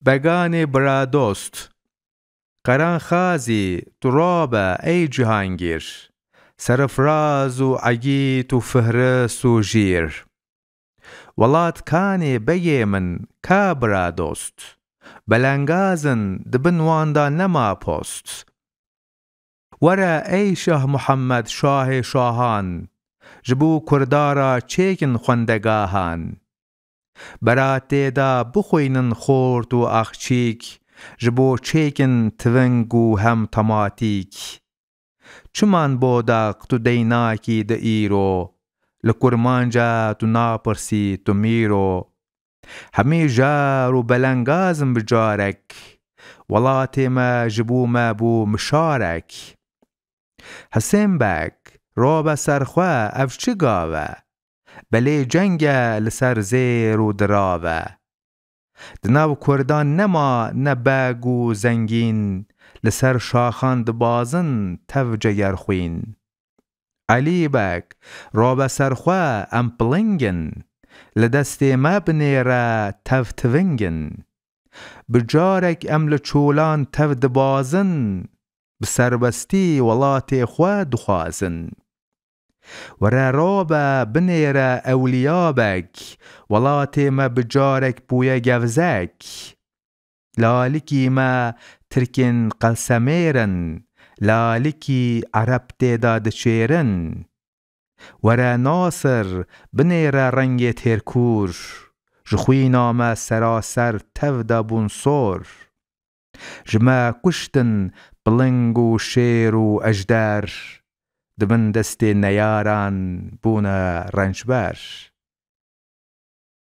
بگان برا دوست قران خازی ترابه ای جهانگیر سرفراز و عگیت و فهرس و جیر ولات کانی بگی من کا برا دوست بلنگازن دبنواندا نما پوست ورا ای شه محمد شاه شاهان جبو کردارا چیکن خوندگاهان برا تیدا بخوینن خورد و اخچیک جبو چیکن تونگو هم تماتیک چمان بوداق تو دیناکی د ایرو لکرمانجا تو ناپرسی تو میرو همی جارو بلنگازم بجارک ولاتی ما جبو ما بو مشارک حسین بک روبا سرخوا افچی گاوه بلی جنگه لسر زیر و دراوه دناو کردان نما نباگو زنگین لسر شاخان دبازن توجه یرخوین علی بک روبا سرخوا ام پلنگن لدست مبنی را تفتونگن بجارک ام لچولان تف دبازن بسربستی ولات خوا دخوازن ورا روبا بنيرا أوليابك ولاتي ما بجارك بويا جفزاك لالكي ما تركن قلسميرن لالكي عربتي داد شيرن ورا ناصر بنيرا رنگ تركور جخوينا ما سراسر تفدا بونصور جما كشتن بلنگو شير و أجدار دبن دست نیاران بونا رنجبر